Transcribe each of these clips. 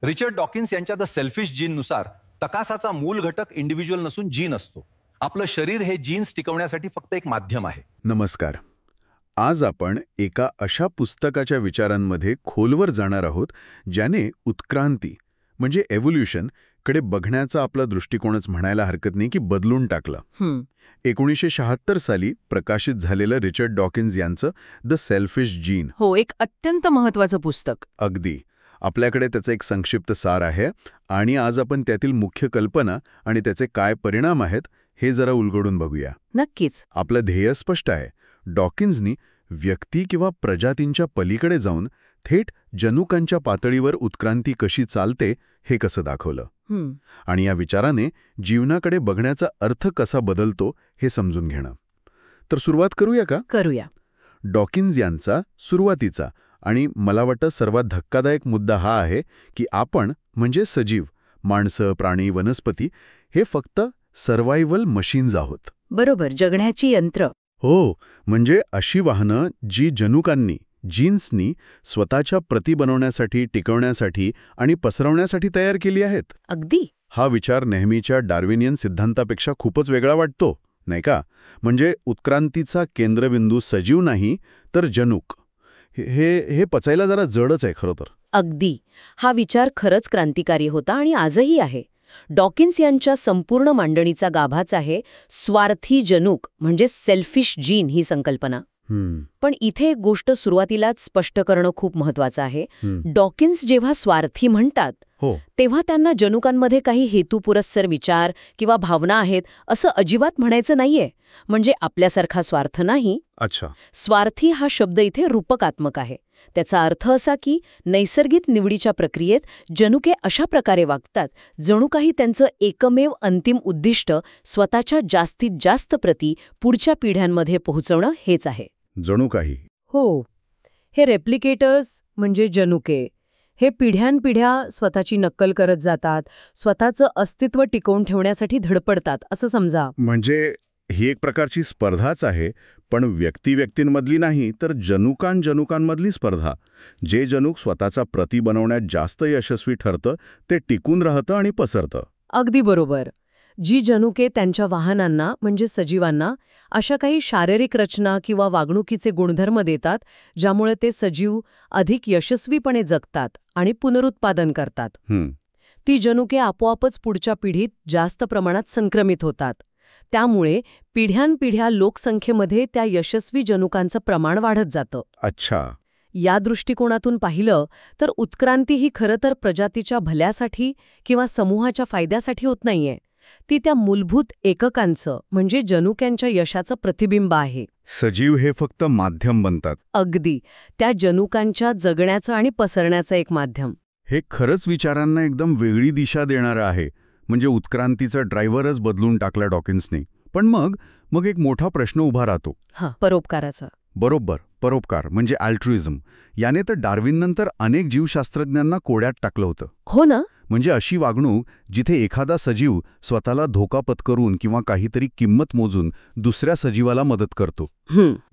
Richard Dawkins यांच्या the selfish जीननुसार तकासाचा मूल घटक इंडिव्हिज्युअल नसून जीन असतो. आपलं शरीर हे जीन्स टिकवण्यासाठी फक्त एक माध्यम आहे. नमस्कार. आज आपण एका अशा पुस्तकाच्या विचारांमध्ये खोलवर जाणार आहोत ज्याने उत्क्रांती म्हणजे एव्होल्युशन कडे बघण्याचा आपला दृष्टिकोनच म्हणायला हरकत नाही की बदलून टाकला. 1976 साली प्रकाशित झालेलं रिचर्ड डॉकिन्स यांचं द सेल्फिश जीन. हो, एक अत्यंत महत्वाचं पुस्तक. अगदी. आपल्याकडे त्याचं एक संक्षिप्त सार आहे आणि आज आपण त्यातील मुख्य कल्पना आणि त्याचे काय परिणाम आहेत हे जरा उलगडून बघूया. नक्कीच. आपलं ध्येय स्पष्ट आहे. डॉकिन्सनी व्यक्ती किंवा प्रजातींच्या पलीकडे जाऊन थेट जनुकांच्या पातळीवर उत्क्रांती कशी चालते हे कसं दाखवलं आणि या विचाराने जीवनाकडे बघण्याचा अर्थ कसा बदलतो हे समजून घेणं. तर सुरुवात करूया का? करूया. डॉकिन्स यांचा सुरुवातीचा आणि मला वाटतं सर्वात धक्कादायक मुद्दा हा आहे की आपण म्हणजे सजीव, माणसं, प्राणी, वनस्पती हे फक्त सर्व्हायव्हल मशीन्स आहोत. बरोबर, जगण्याची यंत्र. हो, म्हणजे अशी वाहनं जी जनुकांनी, जीन्सनी स्वतःच्या प्रती बनवण्यासाठी, टिकवण्यासाठी आणि पसरवण्यासाठी तयार केली आहेत. अगदी. हा विचार नेहमीच्या डार्विनियन सिद्धांतापेक्षा खूपच वेगळा वाटतो, नाही का? म्हणजे उत्क्रांतीचा केंद्रबिंदू सजीव नाही तर जनुक. हे पचायला जरा जडच आहे खरं तर. अगदी. हा विचार खरंच क्रांतिकारी होता आणि आजही आहे. डॉकिन्स यांच्या संपूर्ण मांडणीचा गाभाच आहे स्वार्थी जनुक म्हणजे सेल्फिश जीन ही संकल्पना. पण इथे एक गोष्ट सुरुवातीलाच स्पष्ट करणं खूप महत्वाचं आहे. डॉकिन्स जेव्हा स्वार्थी म्हणतात तेव्हा त्यांना जनुकांमध्ये काही हेतुपुरस्सर विचार किंवा भावना आहेत असं अजिबात म्हणायचं नाहीये. म्हणजे आपल्यासारखा स्वार्थ नाही. अच्छा. स्वार्थी हा शब्द इथे रूपकात्मक आहे. त्याचा अर्थ असा की नैसर्गिक निवडीच्या प्रक्रियेत जनुके अशा प्रकारे वागतात जणू काही त्यांचं एकमेव अंतिम उद्दिष्ट स्वतःच्या जास्तीत जास्त प्रती पुढच्या पिढ्यांमध्ये पोहोचवणं हेच आहे. जणू काही. हो. हे रेप्लिकेटर्स म्हणजे जनुके हे पिढ्यानपिढ्या स्वतःची नक्कल करत जातात, स्वतःचं अस्तित्व टिकवून ठेवण्यासाठी धडपडतात असं समजा. म्हणजे ही एक प्रकारची स्पर्धाच आहे, पण व्यक्तींमधली नाही तर जनुकांमधली स्पर्धा. जे जनुक स्वतःचा प्रती बनवण्यात जास्त यशस्वी ठरतं ते टिकून राहतं आणि पसरतं. अगदी बरोबर. जी जनुके त्यांच्या वाहनांना म्हणजे सजीवांना अशा काही शारीरिक रचना किंवा वागणुकीचे गुणधर्म देतात ज्यामुळे ते सजीव अधिक यशस्वीपणे जगतात आणि पुनरुत्पादन करतात. ती जनुके आपोआपच पुढच्या पिढीत जास्त प्रमाणात संक्रमित होतात. त्यामुळे पिढ्यानपिढ्या लोकसंख्येमध्ये त्या यशस्वी जनुकांचं प्रमाण वाढत जातं. अच्छा. या दृष्टिकोनातून पाहिलं तर उत्क्रांती ही खरं तर प्रजातीच्या भल्यासाठी किंवा समूहाच्या फायद्यासाठी होत नाहीये. ती त्या मूलभूत एककांचं म्हणजे जनुक्यांच्या यशाचं प्रतिबिंब आहे. सजीव हे फक्त माध्यम बनतात. अगदी. त्या जनुकांच्या जगण्याचं आणि पसरण्याचं एक माध्यम. हे खरंच विचारांना एकदम वेगळी दिशा देणारं आहे. म्हणजे उत्क्रांतीचा ड्रायव्हरच बदलून टाकला डॉकिन्सने. पण मग एक मोठा प्रश्न उभा राहतो. परोपकाराचा. बरोबर. परोपकार म्हणजे अल्ट्रुइझम. याने तर डार्विननंतर अनेक जीवशास्त्रज्ञांना कोड्यात टाकलं होतं. हो ना. म्हणजे अशी वागणूक जिथे एखादा सजीव स्वतःला धोका पत्करून किंवा काहीतरी किंमत मोजून दुसऱ्या सजीवाला मदत करतो.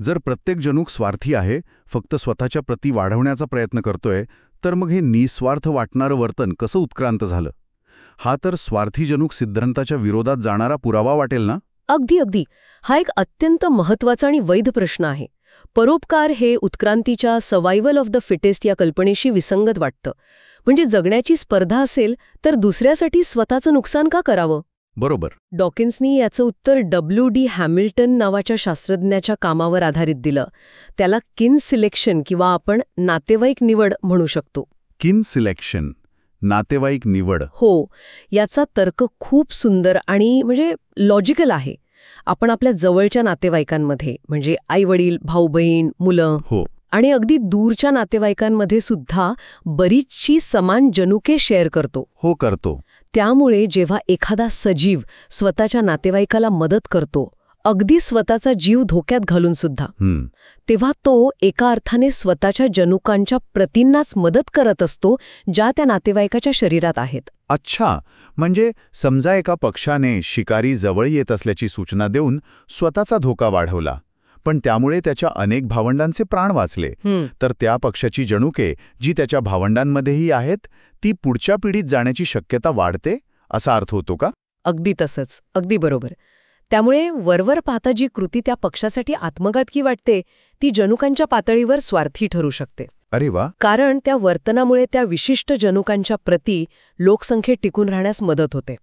जर प्रत्येक जनुक स्वार्थी आहे, फक्त स्वतःच्या प्रती वाढवण्याचा प्रयत्न करतोय, तर मग हे निस्वार्थ वाटणारं वर्तन कसं उत्क्रांत झालं? हा तर स्वार्थी जनुक सिद्धांताच्या विरोधात जाणारा पुरावा वाटेल ना? अगदी. हा एक अत्यंत महत्वाचा आणि वैध प्रश्न आहे. परोपकार हे उत्क्रांतीच्या सर्व्हायव्हल ऑफ द फिटेस्ट या कल्पनेशी विसंगत वाटतं. म्हणजे जगण्याची स्पर्धा असेल तर दुसऱ्यासाठी स्वतःचं नुकसान का करावं? बरोबर. डॉकिन्सनी याचं उत्तर W.D. हॅमिल्टन नावाच्या शास्त्रज्ञाच्या कामावर आधारित दिलं. त्याला किन सिलेक्शन किंवा आपण नातेवाईक निवड म्हणू शकतो. किन सिलेक्शन, नातेवाईक निवड. हो. याचा तर्क खूप सुंदर आणि म्हणजे लॉजिकल आहे. आपण आपल्या जवळच्या नातेवाईकांमध्ये म्हणजे आई-वडील, भाऊ-बहीण, मुलं आणि अगदी दूरच्या नातेवाईकांमध्ये सुद्धा बरीचशी समान जनुके शेअर करतो. त्यामुळे जेव्हा एखादा सजीव स्वतःच्या नातेवाईकाला मदत करतो, अगदी स्वतःचा जीव धोक्यात घालून सुद्धा, तेव्हा तो एका अर्थाने स्वतःच्या जनुकांच्या प्रतींनाच मदत करत असतो ज्या त्या नातेवाईकाच्या शरीरात आहेत. अच्छा. म्हणजे समजा एका पक्षाने शिकारी जवळ येत असल्याची सूचना देऊन स्वतःचा धोका वाढवला, पण त्यामुळे त्याच्या अनेक भावंडांचे प्राण वाचले. तर त्या पक्षाची जनुके जी त्याच्या भावंडांमध्येही आहेत ती पुढच्या पिढीत जाण्याची शक्यता वाढते, असा अर्थ होतो का? अगदी तसंच, अगदी बरोबर. त्यामुळे वरवर पाहता जी कृती त्या पक्षासाठी आत्मघातकी वाटते ती जनुकांच्या पातळीवर स्वार्थी ठरू शकते. अरे वा. कारण त्या वर्तनामुळे त्या विशिष्ट जनुकांच्या प्रती लोकसंख्येत टिकून राहण्यास मदत होते.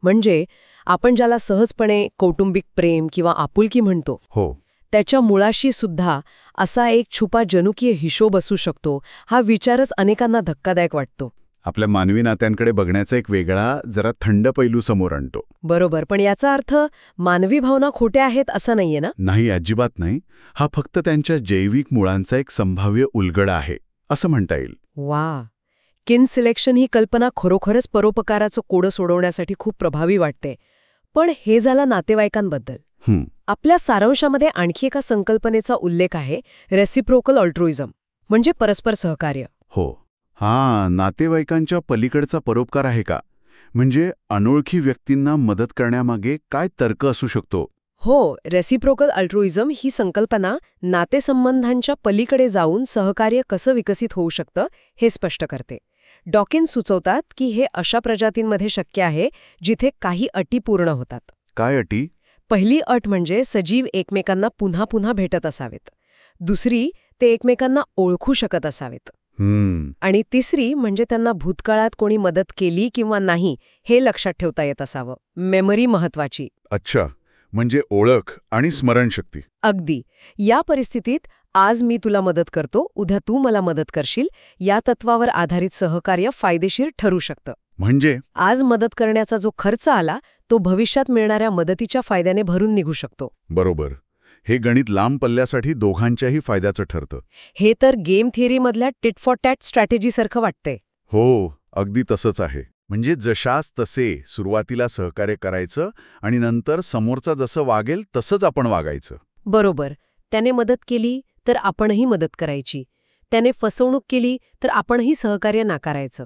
म्हणजे आपण ज्याला सहजपणे कौटुंबिक प्रेम किंवा आपुलकी म्हणतो, हो, त्याच्या मुळाशी सुद्धा असा एक छुपा जनुकीय हिशोब असू शकतो, हा विचारच अनेकांना धक्कादायक वाटतो. आपल्या मानवी नात्यांकडे बघण्याचा एक वेगळा, जरा थंड पैलू समोर आणतो. बरोबर, पण याचा अर्थ मानवी भावना खोट्या आहेत असं नाहीये ना? नाही, अजिबात नाही. हा फक्त त्यांच्या जैविक मुळांचा एक संभाव्य उलगडा आहे, असं म्हणता येईल. वा, किन सिलेक्शन ही कल्पना खरोखरच परोपकाराचं कोडं सोडवण्यासाठी खूप प्रभावी वाटते. पण हे झालं नातेवाईकांबद्दल. आपल्या सारांशामध्ये आणखी एका संकल्पनेचा उल्लेख आहे, रेसिप्रोकल ऑल्ट्रुइझम, म्हणजे परस्पर सहकार्य. हो, नातेवाईकांच्या पलीकडचा परोपकार आहे का? म्हणजे अनोळखी व्यक्तींना मदत करण्यामागे काय तर्क असू शकतो? हो, रेसिप्रोकल अल्ट्रुइझम ही संकल्पना नातेसंबंधांच्या पलीकडे जाऊन सहकार्य कसं विकसित होऊ शकतं हे स्पष्ट करते. डॉकिन्स सुचवतात की हे अशा प्रजातींमध्ये शक्य आहे जिथे काही अटी पूर्ण होतात. काय अटी? पहिली अट म्हणजे सजीव एकमेकांना पुन्हा पुन्हा भेटत असावेत. दुसरी, ते एकमेकांना ओळखू शकत असावेत. आणि तिसरी म्हणजे त्यांना भूतकाळात कोणी मदत केली किंवा नाही हे लक्षात ठेवता येत असावं. मेमरी महत्वाची. अच्छा, म्हणजे ओळख आणि स्मरणशक्ती. अगदी. या परिस्थितीत आज मी तुला मदत करतो, उद्या तू मला मदत करशील, या तत्वावर आधारित सहकार्य फायदेशीर ठरू शकतं. म्हणजे आज मदत करण्याचा जो खर्च आला तो भविष्यात मिळणाऱ्या मदतीच्या फायद्याने भरून निघू शकतो. बरोबर. हे गणित लांब पल्ल्यासाठी दोघांच्याही फायद्याचं ठरतं. हे तर गेम थिअरीमधल्या टिट फॉर टॅट स्ट्रॅटेजीसारखं वाटतंय. हो, अगदी तसंच आहे. म्हणजे जशास तसे सुरुवातीला सहकार्य करायचं आणि नंतर समोरचा जसं वागेल तसंच आपण वागायचं. बरोबर. त्याने मदत केली तर आपणही मदत करायची. त्याने फसवणूक केली तर आपणही सहकार्य नाकारायचं.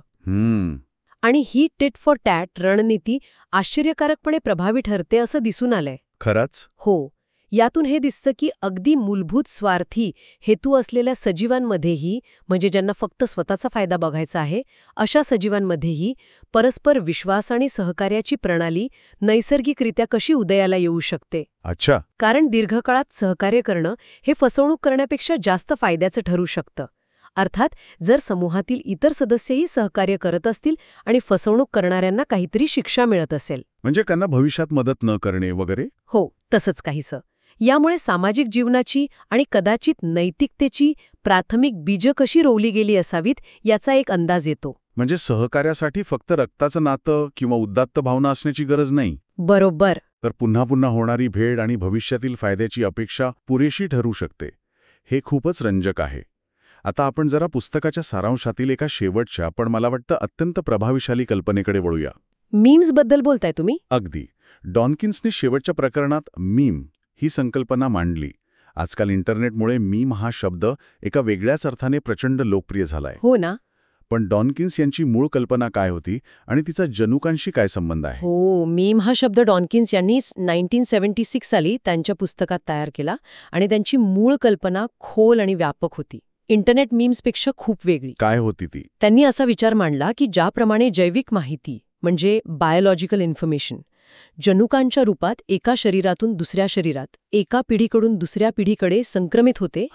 आणि ही टिट फॉर टॅट रणनीती आश्चर्यकारकपणे प्रभावी ठरते असं दिसून आलंय. खरंच? हो. यातून हे दिसतं की अगदी मूलभूत स्वार्थी हेतू असलेल्या सजीवांमध्येही, म्हणजे ज्यांना फक्त स्वतःचा फायदा बघायचा आहे, अशा सजीवांमध्येही परस्पर विश्वास आणि सहकार्याची प्रणाली नैसर्गिकरित्या कशी उदयाला येऊ शकते. अच्छा. कारण दीर्घकाळात सहकार्य करणं हे फसवणूक करण्यापेक्षा जास्त फायद्याचं ठरू शकतं. अर्थात जर समूहातील इतर सदस्यही सहकार्य करत असतील आणि फसवणूक करणाऱ्यांना काहीतरी शिक्षा मिळत असेल. म्हणजे त्यांना भविष्यात मदत न करणे वगैरे? हो, तसंच काहीसं. यामुळे सामाजिक जीवनाची आणि कदाचित नैतिकतेची प्राथमिक बीजं कशी रोवली गेली असावीत याचा एक अंदाज येतो. म्हणजे सहकार्यासाठी फक्त रक्ताचं नातं किंवा उदात्त भावना असण्याची गरज नाही. बरोबर. तर पुन्हा पुन्हा होणारी भेट आणि भविष्यातील फायद्याची अपेक्षा पुरेशी ठरू शकते. हे खूपच रंजक आहे. आता आपण जरा पुस्तकाच्या सारांशातील एका शेवटच्या पण मला वाटतं अत्यंत प्रभावशाली कल्पनेकडे वळूया. मीम्सबद्दल बोलताय तुम्ही? अगदी. डॉकिन्सने शेवटच्या प्रकरणात मीम ही संकल्पना मांडली. आजकाल इंटरनेटमुळे मीम हा शब्द एका वेगळ्याच अर्थाने प्रचंड लोकप्रिय झालाय. हो ना. पण डॉकिन्स यांची मूळ कल्पना काय होती आणि तिचा जनुकांशी काय संबंध आहे? हो, मीम हा शब्द डॉकिन्स यांनी 1976 साली त्यांच्या पुस्तकात तयार केला आणि त्यांची मूळ कल्पना खोल आणि व्यापक होती. इंटरनेट मीम्सपेक्षा खूप वेगळी. काय होती ती? त्यांनी असा विचार मांडला की ज्याप्रमाणे जैविक माहिती म्हणजे बायोलॉजिकल इन्फॉर्मेशन जनुकांच्या रूपात एका शरीरातून दुसऱ्या शरीरात, एका पिढीकडून दुसऱ्या पिढीकडे संक्रमित होते,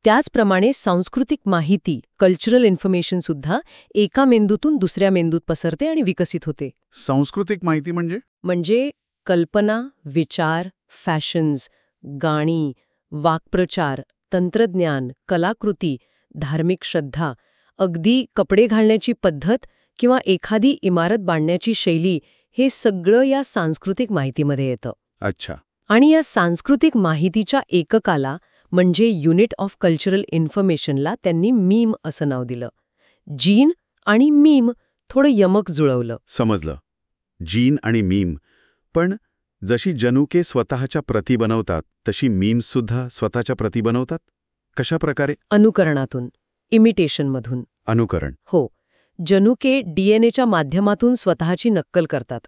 त्याचप्रमाणे सांस्कृतिक माहिती कल्चरल इन्फॉर्मेशन सुद्धा एका मेंदूतून दुसऱ्या मेंदूत पसरते आणि विकसित होते. सांस्कृतिक माहिती म्हणजे कल्पना, विचार, फॅशन्स, गाणी, वाक्प्रचार, तंत्रज्ञान, कलाकृती, धार्मिक श्रद्धा, अगदी कपडे घालण्याची पद्धत किंवा एखादी इमारत बांधण्याची शैली, हे सगळं या सांस्कृतिक माहितीमध्ये येतं. अच्छा. आणि या सांस्कृतिक माहितीच्या एककाला म्हणजे युनिट ऑफ कल्चरल इन्फॉर्मेशनला त्यांनी मीम असं नाव दिलं. जीन आणि मीम थोडं यमक जुळवलं. समजलं. जीन आणि मीम. पण जशी जनुके स्वतःच्या प्रती बनवतात तशी मीम्ससुद्धा स्वतःच्या प्रती बनवतात? कशा प्रकारे? अनुकरणातून, इमिटेशनमधून. अनुकरण? हो. जनुके डीएनएच्या माध्यमातून स्वतःची नक्कल करतात.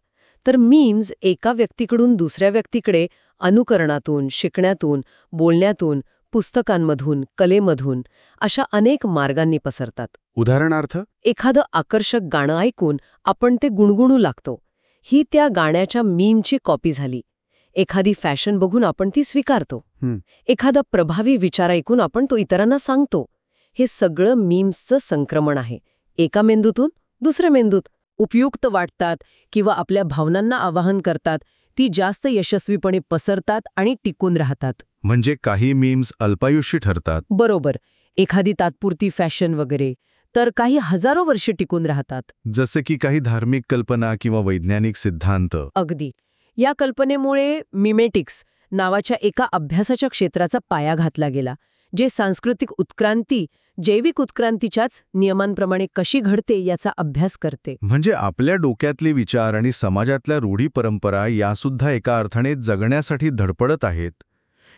तर मीम्स एका व्यक्तीकडून दुसऱ्या व्यक्तीकडे अनुकरणातून, शिकण्यातून, बोलण्यातून, पुस्तकांमधून, कलेमधून अशा अनेक मार्गांनी पसरतात. उदाहरणार्थ एखादं आकर्षक गाणं ऐकून आपण ते गुणगुणू लागतो. ही त्या गाण्याच्या मीमची कॉपी झाली. एखादी फॅशन बघून आपण ती स्वीकारतो. एखादा प्रभावी विचार ऐकून आपण तो इतरांना सांगतो. हे सगळं मीम्सचं संक्रमण आहे. एका मेंदूतून दुसऱ्या मेंदूत. उपयुक्त वाटतात किंवा आपल्या भावनांना आवाहन करतात, ती जास्त यशस्वीपणे पसरतात आणि टिकून राहतात. म्हणजे काही मीम्स अल्पायुष्य ठरतात. बरोबर. एखादी तात्पुरती फॅशन वगैरे तर काही हजारो वर्षे टिकून राहतात. जसे की काही धार्मिक कल्पना किंवा वैज्ञानिक सिद्धांत. अगदी. या कल्पनेमुळे मिमेटिक्स नावाच्या एका अभ्यासाच्या क्षेत्राचा पाया घातला गेला, जे सांस्कृतिक उत्क्रांती जैविक उत्क्रांतीच्याच नियमांप्रमाणे कशी घडते याचा अभ्यास करते. म्हणजे आपल्या डोक्यातले विचार आणि समाजातल्या रूढी परंपरा यासुद्धा एका अर्थाने जगण्यासाठी धडपडत आहेत.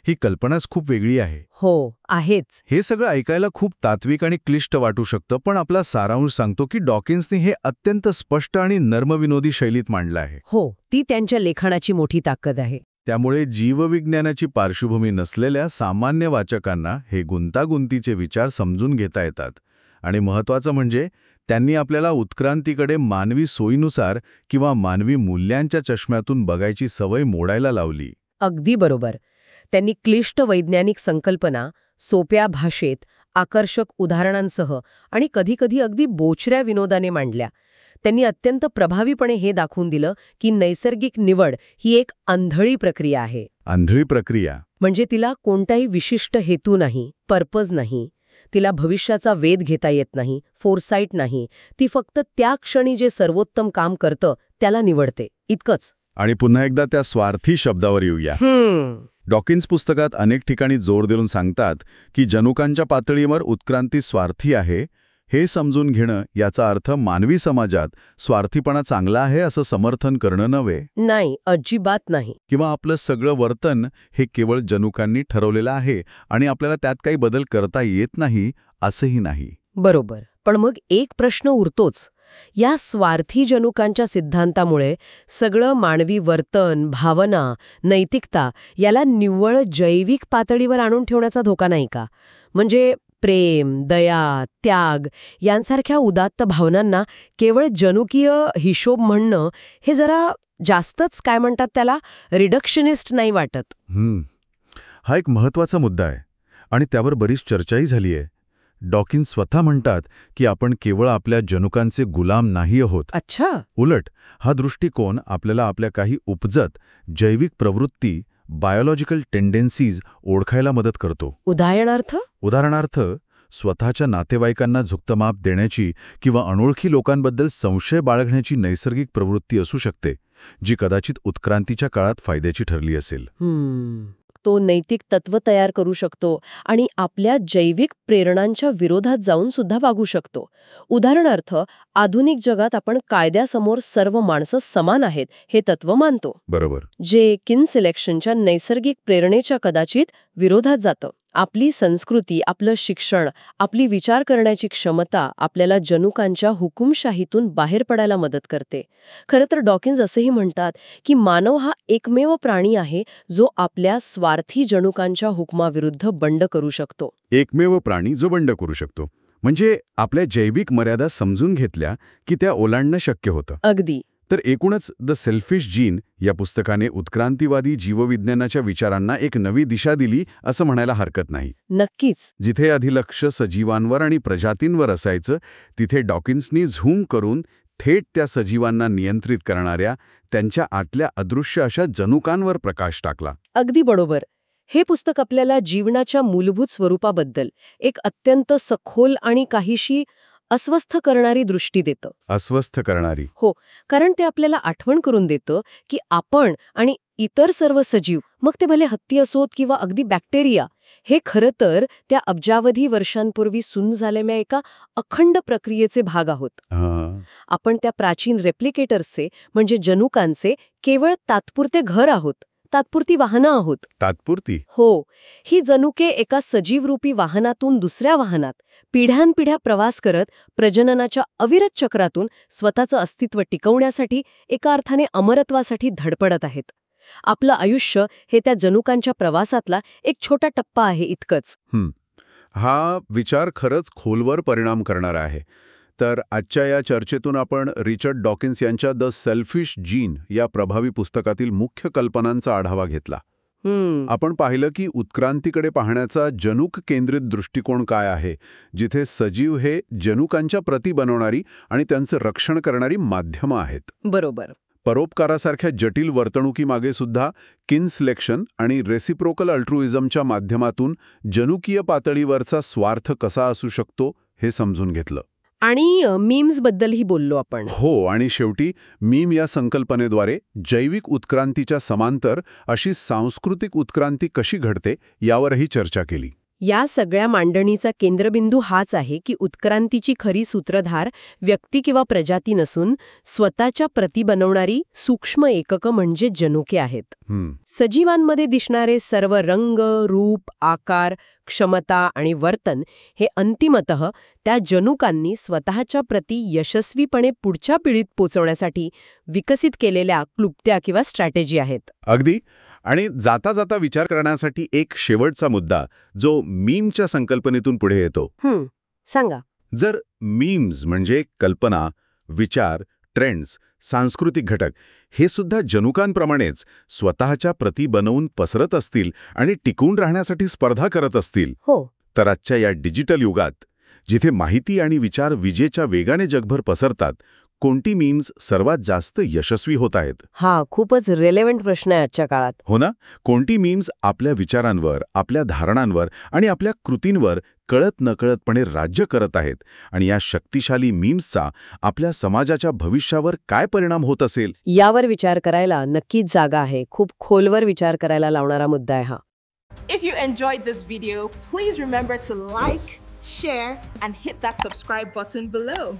ही कल्पनाच खूप वेगळी आहे. हो, आहेच. हे सगळं ऐकायला खूप तात्विक आणि क्लिष्ट वाटू शकतं, पण आपला सारांश सांगतो की डॉकिन्सने हे अत्यंत स्पष्ट आणि नर्मविनोदी शैलीत मांडलं आहे. हो, ती त्यांच्या लेखनाची मोठी ताकद आहे. त्यामुळे जीवविज्ञानाची पार्श्वभूमी नसलेल्या सामान्य वाचकांना हे गुंतागुंतीचे विचार समजून घेता येतात. आणि महत्त्वाचं म्हणजे त्यांनी आपल्याला उत्क्रांतीकडे मानवी सोयीनुसार किंवा मानवी मूल्यांच्या चष्म्यातून बघायची सवय मोडायला लावली. अगदी बरोबर. त्यांनी क्लिष्ट वैज्ञानिक संकल्पना सोप्या भाषेत, आकर्षक उदाहरणांसह आणि कधीकधी अगदी बोचऱ्या विनोदाने मांडल्या. त्यांनी अत्यंत प्रभावीपणे हे दाखवून दिलं की नैसर्गिक निवड ही एक आंधळी प्रक्रिया आहे. आंधळी प्रक्रिया म्हणजे तिला कोणताही विशिष्ट हेतू नाही, पर्पज नाही. तिला भविष्याचा वेध घेता येत नाही, फोरसाईट नाही. ती फक्त त्या क्षणी जे सर्वोत्तम काम करतं त्याला निवडते, इतकंच. आणि पुन्हा एकदा त्या स्वार्थी शब्दावर येऊया. डॉकिन्स पुस्तकात अनेक ठिकाणी जोर देऊन सांगतात की जनुकांच्या पातळीवर उत्क्रांती स्वार्थी आहे. हे समजून घेणं याचा अर्थ मानवी समाजात स्वार्थीपणा चांगला आहे असं समर्थन करणं नव्हे. नाही, अजिबात नाही. किंवा आपलं सगळं वर्तन हे केवळ जनुकांनी ठरवलेलं आहे आणि आपल्याला त्यात काही बदल करता येत नाही असंही नाही. बरोबर. पण मग एक प्रश्न उरतोच. या स्वार्थी जनुकांच्या सिद्धांतामुळे सगळं मानवी वर्तन, भावना, नैतिकता याला निव्वळ जैविक पातळीवर आणून ठेवण्याचा धोका नाही का? म्हणजे प्रेम, दया, त्याग यांसारख्या उदात्त भावनांना केवळ जनुकीय हिशोब म्हणणं हे जरा जास्तच काय म्हणतात त्याला रिडक्शनिस्ट नाही वाटत. हा एक महत्त्वाचा मुद्दा आहे आणि त्यावर बरीच चर्चाही झाली आहे. डॉकिन्स स्वतः म्हणतात की आपण केवळ आपल्या जनुकांचे गुलाम नाही आहोत. अच्छा. उलट हा दृष्टिकोन आपल्याला आपल्या काही उपजत जैविक प्रवृत्ती बायोलॉजिकल टेंडेन्सीज ओळखायला मदत करतो. उदाहरणार्थ स्वतःच्या नातेवाईकांना झुकतमाप देण्याची किंवा अनोळखी लोकांबद्दल संशय बाळगण्याची नैसर्गिक प्रवृत्ती असू शकते, जी कदाचित उत्क्रांतीच्या काळात फायद्याची ठरली असेल. तो नैतिक तत्व तयार करू शकतो आणि आपल्या जैविक प्रेरणांच्या विरोधात जाऊन सुद्धा वागू शकतो. उदाहरणार्थ, आधुनिक जगात आपण कायद्यासमोर सर्व माणसं समान आहेत हे तत्व मानतो. बरोबर. जे किन सिलेक्शनच्या नैसर्गिक प्रेरणेच्या कदाचित विरोधात जातं. आपली संस्कृती, आपलं शिक्षण, आपली विचार करण्याची क्षमता आपल्याला जनुकांच्या हुकुमशाहीतून बाहेर पडायला मदत करते. खरं तर डॉकिन्स असेही म्हणतात की मानव हा एकमेव प्राणी आहे जो आपल्या स्वार्थी जनुकांच्या हुकमाविरुद्ध बंड करू शकतो. एकमेव प्राणी जो बंड करू शकतो. म्हणजे आपल्या जैविक मर्यादा समजून घेतल्या की त्या ओलांडणं शक्य होतं. अगदी. तर एकूणच द सेल्फिश जीन या पुस्तकाने उत्क्रांतीवादी जीवविज्ञानाच्या विचारांना एक नवी दिशा दिली असं म्हणायला हरकत नाही. नक्कीच. जिथे आधी लक्ष सजीवांवर आणि प्रजातींवर असायचं, तिथे डॉकिन्सनी झूम करून थेट त्या सजीवांना नियंत्रित करणाऱ्या त्यांच्या आतल्या अदृश्य अशा जनुकांवर प्रकाश टाकला. अगदी बरोबर. हे पुस्तक आपल्याला जीवनाच्या मूलभूत स्वरूपाबद्दल एक अत्यंत सखोल आणि काहीशी अस्वस्थ करणारी दृष्टी देतं. अस्वस्थ करणारी? हो, कारण ते आपल्याला आठवण करून देतं की आपण आणि इतर सर्व सजीव, मग ते भले हत्ती असोत किंवा अगदी बॅक्टेरिया, हे खरं तर त्या अब्जावधी वर्षांपूर्वी सुरू झालेल्या एका अखंड प्रक्रियेचे भाग आहोत. आपण त्या प्राचीन रेप्लिकेटर्सचे म्हणजे जनुकांचे केवळ तात्पुरते घर आहोत. तात्पुरती वाहनं आहोत. तात्पुरती? हो, ही जनुके एका सजीवरूपी वाहनातून दुसऱ्या वाहनात पिढ्यानपिढ्या प्रवास करत प्रजननाच्या अविरत चक्रातून स्वतःचं अस्तित्व टिकवण्यासाठी एका अर्थाने अमरत्वासाठी धडपडत आहेत. आपलं आयुष्य हे त्या जनुकांच्या प्रवासातला एक छोटा टप्पा आहे इतकंच. हा विचार खरंच खोलवर परिणाम करणारा आहे. तर आजच्या या चर्चेतून आपण रिचर्ड डॉकिन्स यांच्या द सेल्फिश जीन या प्रभावी पुस्तकातील मुख्य कल्पनांचा आढावा घेतला. आपण पाहिलं की उत्क्रांतीकडे पाहण्याचा जनुक केंद्रित दृष्टिकोन काय आहे, जिथे सजीव हे जनुकांच्या प्रती बनवणारी आणि त्यांचं रक्षण करणारी माध्यमं आहेत. बरोबर. परोपकारासारख्या जटिल वर्तणुकीमागे सुद्धा किनसिलेक्शन आणि रेसिप्रोकल अल्ट्रुइझमच्या माध्यमातून जनुकीय पातळीवरचा स्वार्थ कसा असू शकतो हे समजून घेतलं. आणि मीम्सबद्दलही बोललो आपण. हो, आणि शेवटी मीम या संकल्पनेद्वारे जैविक उत्क्रांतीच्या समांतर अशी सांस्कृतिक उत्क्रांती कशी घडते यावरही चर्चा केली. या सगळ्या मांडणीचा केंद्रबिंदू हाच आहे की उत्क्रांतीची खरी सूत्रधार व्यक्ती किंवा प्रजाती नसून स्वतःच्या प्रती बनवणारी सूक्ष्म एककं म्हणजे जनुके आहेत. सजीवांमध्ये दिसणारे सर्व रंग, रूप, आकार, क्षमता आणि वर्तन हे अंतिमतः त्या जनुकांनी स्वतःच्या प्रती यशस्वीपणे पुढच्या पिढीत पोचवण्यासाठी विकसित केलेल्या क्लुप्त्या किंवा स्ट्रॅटेजी आहेत. अगदी. आणि जाता जाता विचार करण्यासाठी एक शेवटचा मुद्दा जो मीमच्या संकल्पनेतून पुढे येतो. सांगा. जर मीम्स म्हणजे कल्पना, विचार, ट्रेंड्स, सांस्कृतिक घटक हे सुद्धा जनुकांप्रमाणेच स्वतःच्या प्रती बनवून पसरत असतील आणि टिकून राहण्यासाठी स्पर्धा करत असतील, तर आजच्या या डिजिटल युगात जिथे माहिती आणि विचार विजेच्या वेगाने जगभर पसरतात, कोणती मीम्स सर्वात जास्त यशस्वी होत आहेत? हा खूपच रेलेव्हंट प्रश्न आहे आजच्या काळात. हो ना? कोणती मीम्स आपल्या विचारांवर, आपल्या धारणांवर आणि आपल्या कृतींवर कळत नकळतपणे राज्य करत आहेत, आणि या शक्तिशाली मीम्सचा आपल्या समाजाच्या भविष्यावर काय परिणाम होत असेल यावर विचार करायला नक्कीच जागा आहे. खूप खोलवर विचार करायला लावणारा मुद्दा आहे हा. If you enjoyed this video, please remember to like, share, and hit that subscribe button below.